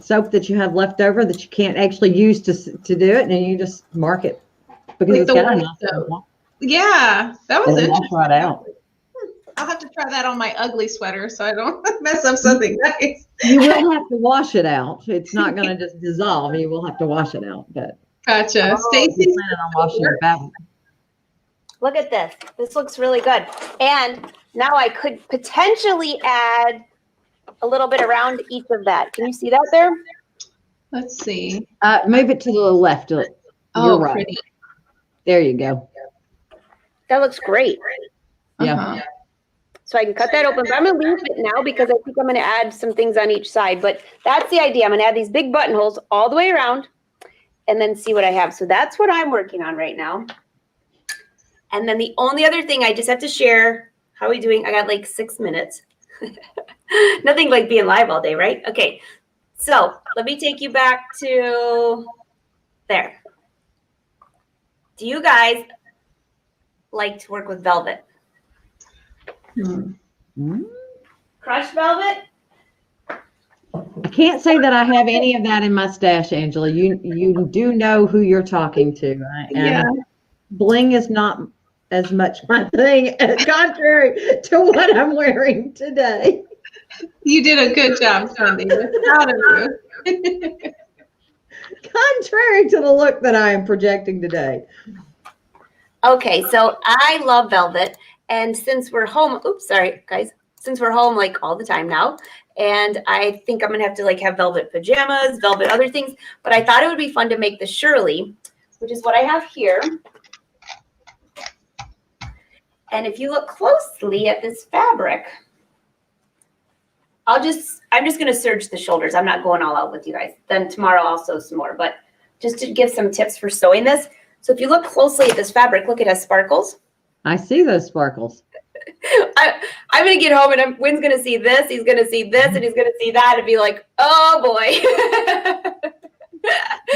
soap that you have left over that you can't actually use to do it, and then you just mark it because
Like
it's
the
got a
white
nice
soap. Yeah, that was
it'll wash
interesting.
right out.
I'll have to try that on my ugly sweater so I don't mess up something nice.
You will have to wash it out. It's not going to just dissolve. You will have to wash it out. But
Gotcha.
I'm
Stacy,
planning on washing your fabric.
Look at this. This looks really good. And now I could potentially add a little bit around each of that. Can you see that there?
let's see.
Move it to the left. You're
Oh,
right.
pretty.
There you go.
That looks great.
Yeah.
Uh-huh.
So I can cut that open, but I'm going to leave it now because I think I'm going to add some things on each side. But that's the idea. I'm going to add these big buttonholes all the way around and then see what I have. So that's what I'm working on right now. And then the only other thing I just have to share, how are we doing? I got like 6 minutes. Nothing like being live all day, right? Okay. So let me take you back to there. Do you guys like to work with velvet? Crushed velvet?
I can't say that I have any of that in my stash, Angela. You do know who you're talking to.
Yeah.
Bling is not as much my thing, contrary to what I'm wearing today.
You did a good job, Cindy. We're proud of you.
Contrary to the look that I am projecting today.
Okay, so I love velvet. And since we're home, oops, sorry, guys. Since we're home like all the time now, and I think I'm gonna have to like have velvet pajamas, velvet other things, but I thought it would be fun to make the Shirley, which is what I have here. And if you look closely at this fabric, I'm just gonna serge the shoulders. I'm not going all out with you guys. Then tomorrow I'll sew some more, but just to give some tips for sewing this. So if you look closely at this fabric, look, it has sparkles.
I see those sparkles.
I'm gonna get home and Wynn's gonna see this, he's gonna see this, and he's gonna see that and be like, oh boy.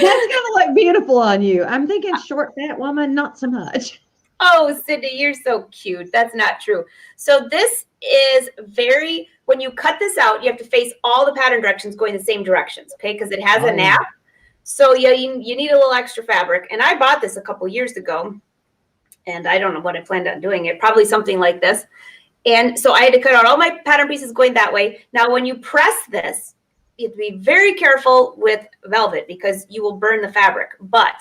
That's gonna look beautiful on you. I'm thinking short, fat woman, not so much.
Oh, Cindy, you're so cute. That's not true. So this is when you cut this out, you have to face all the pattern directions going the same directions, okay? Because it has a nap. So yeah, you need a little extra fabric. And I bought this a couple years ago. And I don't know what I planned on doing it. Probably something like this. And so I had to cut out all my pattern pieces going that way. Now, when you press this, you have to be very careful with velvet because you will burn the fabric. But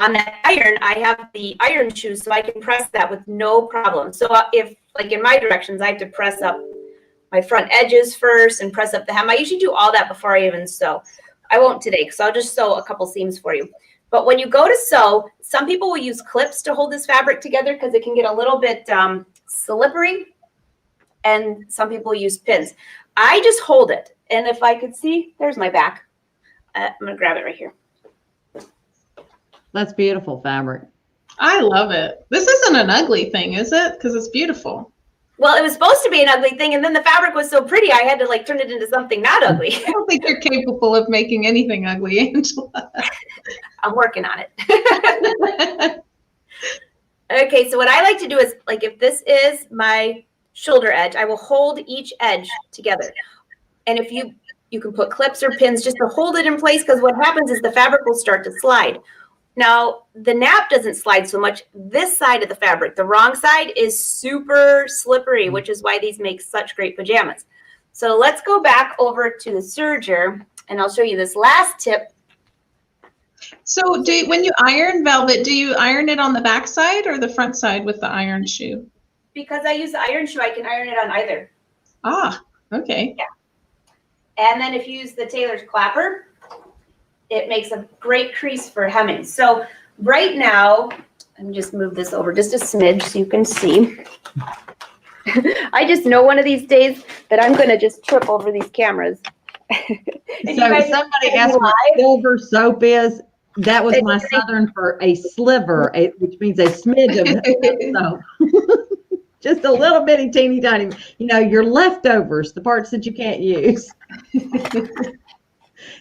on that iron, I have the iron shoes, so I can press that with no problem. So if, like in my directions, I have to press up my front edges first and press up the hem. I usually do all that before I even sew. I won't today because I'll just sew a couple seams for you. But when you go to sew, some people will use clips to hold this fabric together because it can get a little bit slippery. And some people use pins. I just hold it. And if I could see, there's my back. I'm going to grab it right here.
That's beautiful fabric.
I love it. This isn't an ugly thing, is it? Because it's beautiful.
Well, it was supposed to be an ugly thing, and then the fabric was so pretty, I had to like turn it into something not ugly.
I don't think you're capable of making anything ugly, Angela.
I'm working on it. Okay, so what I like to do is, like, if this is my shoulder edge, I will hold each edge together. And if you can put clips or pins just to hold it in place, because what happens is the fabric will start to slide. Now, the nap doesn't slide so much. This side of the fabric, the wrong side, is super slippery, which is why these make such great pajamas. So let's go back over to the serger, and I'll show you this last tip.
So when you iron velvet, do you iron it on the back side or the front side with the iron shoe?
Because I use the iron shoe, I can iron it on either.
Ah, okay.
Yeah. And then if you use the tailor's clapper, it makes a great crease for hemming. So right now, let me just move this over just a smidge so you can see. I just know one of these days that I'm going to just trip over these cameras.
So somebody asked what silver soap is. That was my Southern for a sliver, which means a smidge of soap. Just a little bitty, teeny tiny, your leftovers, the parts that you can't use.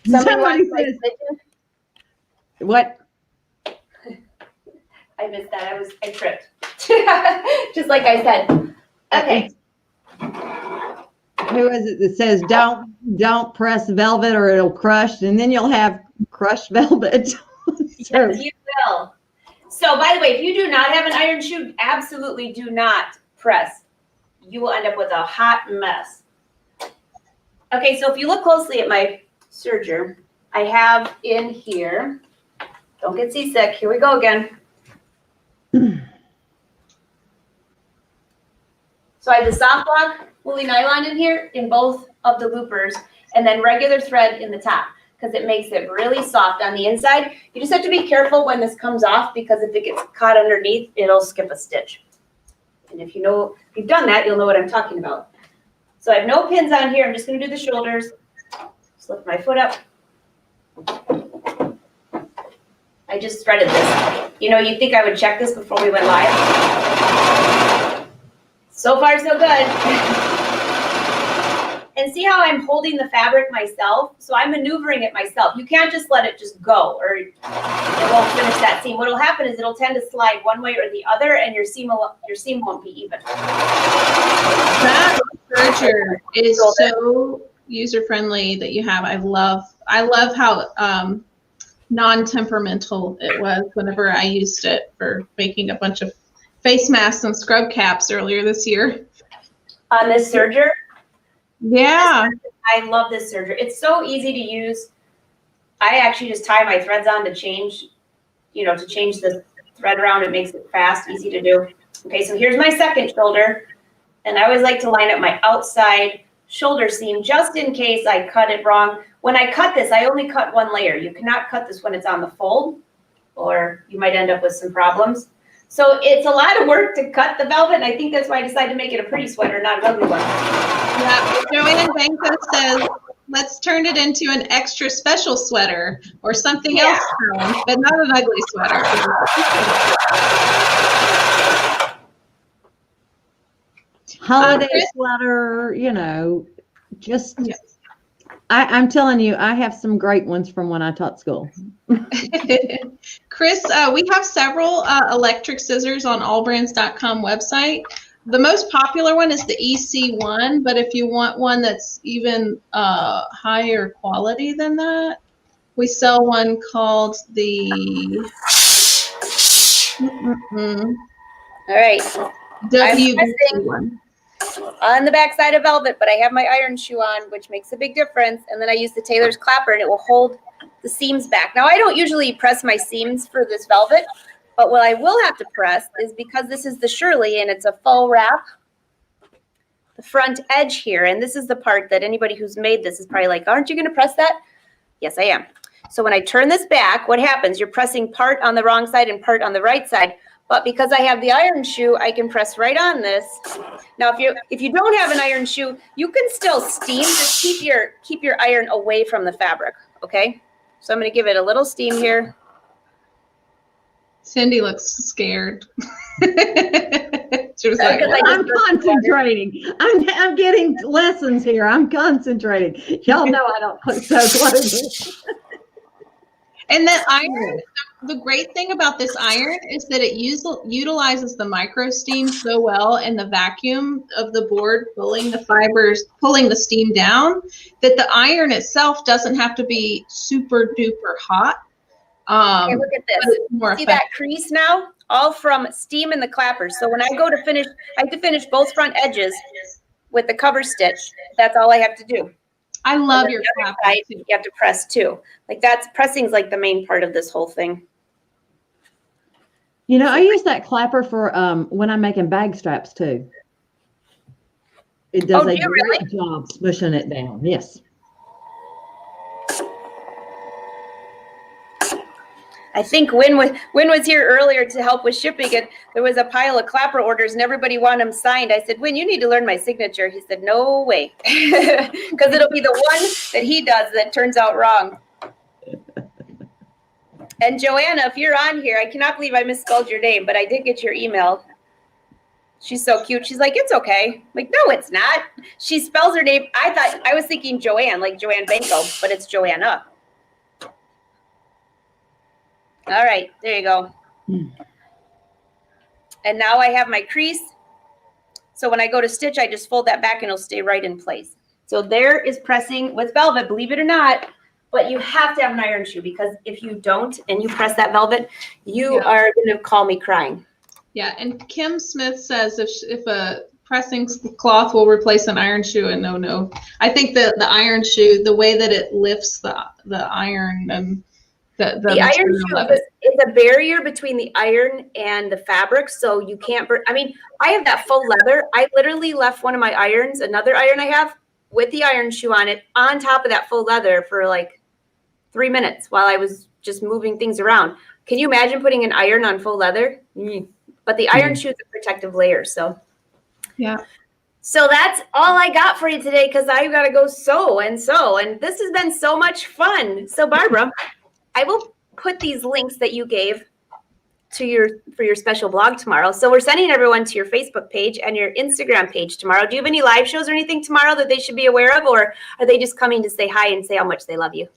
Somebody says, what?
I missed that. I tripped. Just like I said. Okay.
Who is it that says don't press velvet or it'll crush, and then you'll have crushed velvet. So.
Yes, you will. So by the way, if you do not have an iron shoe, absolutely do not press. You will end up with a hot mess. Okay, so if you look closely at my serger, I have in here, don't get seasick, here we go again. So I have the soft block woolly nylon in here in both of the loopers, and then regular thread in the top because it makes it really soft on the inside. You just have to be careful when this comes off because if it gets caught underneath, it'll skip a stitch. And if you've done that, you'll know what I'm talking about. So I have no pins on here. I'm just going to do the shoulders. Just lift my foot up. I just threaded this. You'd think I would check this before we went live. So far, so good. And see how I'm holding the fabric myself? So I'm maneuvering it myself. You can't just let it just go or it won't finish that seam. What will happen is it'll tend to slide one way or the other and your seam won't be even.
That serger is so user-friendly that you have. I love how non-temperamental it was whenever I used it for making a bunch of face masks and scrub caps earlier this year.
On this serger?
Yeah.
I love this serger. It's so easy to use. I actually just tie my threads on to change the thread around. It makes it fast, easy to do. Okay, so here's my second shoulder. And I always like to line up my outside shoulder seam just in case I cut it wrong. When I cut this, I only cut one layer. You cannot cut this when it's on the fold or you might end up with some problems. So it's a lot of work to cut the velvet, and I think that's why I decided to make it a pretty sweater, not an ugly one.
Yeah, Joanne Banco says, let's turn it into an extra special sweater or something else, but not an ugly sweater.
Holiday sweater, just... Yes. I'm telling you, I have some great ones from when I taught school.
Chris, we have several electric scissors on allbrands.com website. The most popular one is the EC1, but if you want one that's even higher quality than that, we sell one called the...
All right.
WB1.
On the back side of velvet, but I have my iron shoe on, which makes a big difference. And then I use the tailor's clapper and it will hold the seams back. Now I don't usually press my seams for this velvet, but what I will have to press is because this is the Shirley and it's a faux wrap, the front edge here. And this is the part that anybody who's made this is probably like, aren't you going to press that? Yes, I am. So when I turn this back, what happens? You're pressing part on the wrong side and part on the right side. But because I have the iron shoe, I can press right on this. Now, if you don't have an iron shoe, you can still steam. Just keep your iron away from the fabric, okay? So I'm going to give it a little steam here.
Cindy looks scared. She was like,
I'm concentrating. I'm getting lessons here. I'm concentrating. Y'all know I don't put so close.
And the iron, the great thing about this iron is that it utilizes the micro steam so well and the vacuum of the board pulling the fibers, pulling the steam down, that the iron itself doesn't have to be super duper hot.
Okay, look at
but
this.
it's more
See
effective.
that crease now? All from steam in the clappers. So when I go to finish, I have to finish both front edges with the cover stitch. That's all I have to do.
I
And
love
then
your
the other
clappers
side,
too.
you have to press too. Like pressing's like the main part of this whole thing.
You know, I use that clapper for when I'm making bag straps too. It does
Oh,
a
do you
great
really?
job smushing it down. Yes.
I think Win was here earlier to help with shipping it. There was a pile of clapper orders and everybody wanted them signed. I said, Win, you need to learn my signature. He said, no way. Because it'll be the one that he does that turns out wrong. And Joanna, if you're on here, I cannot believe I misspelled your name, but I did get your email. She's so cute. She's like, it's okay. I'm like, no, it's not. She spells her name. I was thinking Joanne, like Joanne Banco, but it's Joanna. All right, there you go. And now I have my crease. So when I go to stitch, I just fold that back and it'll stay right in place. So there is pressing with velvet, believe it or not, but you have to have an iron shoe because if you don't and you press that velvet, you are going to call me crying.
Yeah, and Kim Smith says if a pressing cloth will replace an iron shoe, and no. I think the iron shoe, the way that it lifts the iron and the
iron shoe
of it.
is a barrier between the iron and the fabric, so you can't burn. I mean, I have that faux leather. I literally left one of my irons, another iron I have, with the iron shoe on it, on top of that faux leather for like 3 minutes while I was just moving things around. Can you imagine putting an iron on faux leather? But the iron shoe is a protective layer, so.
Yeah.
So that's all I got for you today because I've got to go sew. And this has been so much fun. So Barbara, I will put these links that you gave to for your special blog tomorrow. So we're sending everyone to your Facebook page and your Instagram page tomorrow. Do you have any live shows or anything tomorrow that they should be aware of, or are they just coming to say hi and say how much they love you?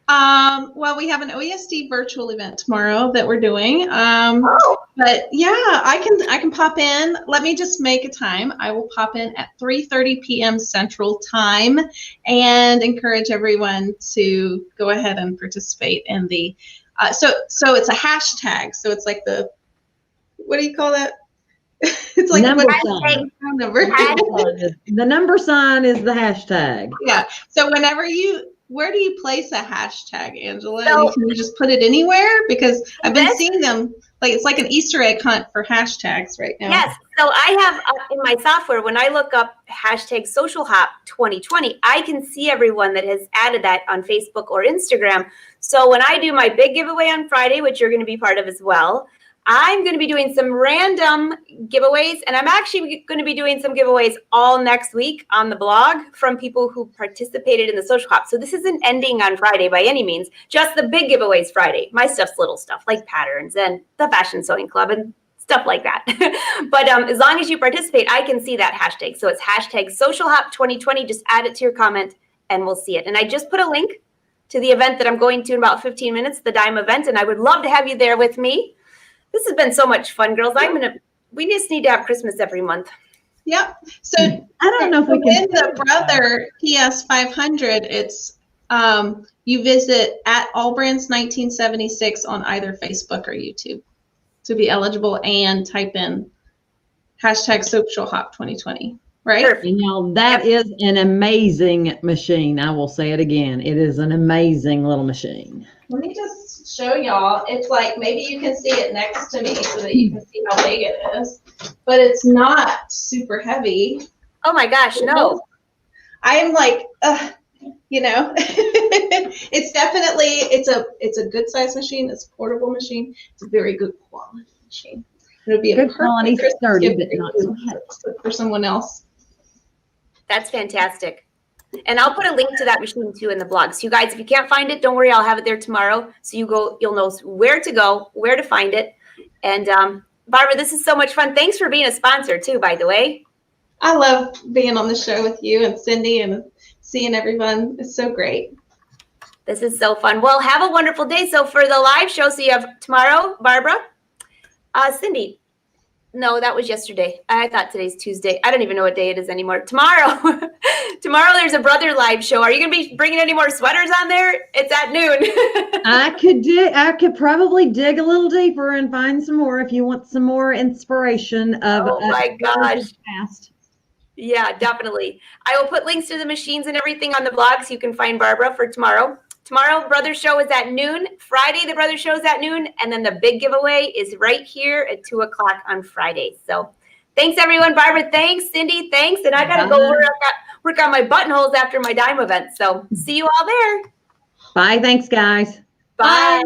Well, we have an OESD virtual event tomorrow that we're doing. But yeah, I can pop in. Let me just make a time. I will pop in at 3:30 p.m. Central Time and encourage everyone to go ahead and participate in the. So it's a hashtag. So it's like what do you call that? It's like
number
sign.
Number. The number sign is the hashtag.
Yeah. So where do you place a hashtag, Angela?
So,
can you just put it anywhere? Because I've been seeing them, like it's like an Easter egg hunt for hashtags right now.
Yes. So I have in my software, when I look up hashtag Social Hop 2020, I can see everyone that has added that on Facebook or Instagram. So when I do my big giveaway on Friday, which you're going to be part of as well, I'm going to be doing some random giveaways, and I'm actually going to be doing some giveaways all next week on the blog from people who participated in the Social Hop. So this isn't ending on Friday by any means, just the big giveaways Friday. My stuff's little stuff like patterns and the Fashion Sewing Club and stuff like that. But as long as you participate, I can see that hashtag. So it's hashtag Social Hop 2020. Just add it to your comment and we'll see it. And I just put a link to the event that I'm going to in about 15 minutes, the Dime event, and I would love to have you there with me. This has been so much fun, girls. We just need to have Christmas every month.
Yep. So
I don't know if we can.
In the Brother PS 500, it's you visit at Allbrands 1976 on either Facebook or YouTube to be eligible and type in hashtag Social Hop 2020. Right?
Perfect.
You know, that is an amazing machine. I will say it again. It is an amazing little machine.
Let me just show y'all. It's like, maybe you can see it next to me so that you can see how big it is, but it's not super heavy.
Oh my gosh, no.
I am like, it's definitely, it's a good size machine. It's a portable machine. It's a very good quality machine. It'll be a
Good quality,
perfect
sturdy,
gift
but not so heavy.
for someone else.
That's fantastic. And I'll put a link to that machine too in the blog. So you guys, if you can't find it, don't worry, I'll have it there tomorrow. So you'll know where to go, where to find it. And Barbara, this is so much fun. Thanks for being a sponsor too, by the way.
I love being on the show with you and Cindy and seeing everyone. It's so great.
This is so fun. Well, have a wonderful day. So for the live show, so you have tomorrow, Barbara, Cindy, No, that was yesterday. I thought today's Tuesday. I don't even know what day it is anymore. Tomorrow, there's a brother live show. Are you going to be bringing any more sweaters on there? It's at noon.
I could probably dig a little deeper and find some more if you want some more inspiration of.
Oh my gosh.
Past.
Yeah, definitely. I will put links to the machines and everything on the blog so you can find Barbara for tomorrow. Tomorrow, Brother Show is at noon. Friday, the Brother Show is at noon. And then the big giveaway is right here at 2 o'clock on Friday. So thanks, everyone. Barbara, thanks. Cindy, thanks. And I got to go work on my buttonholes after my dime event. So see you all there.
Bye. Thanks, guys.
Bye.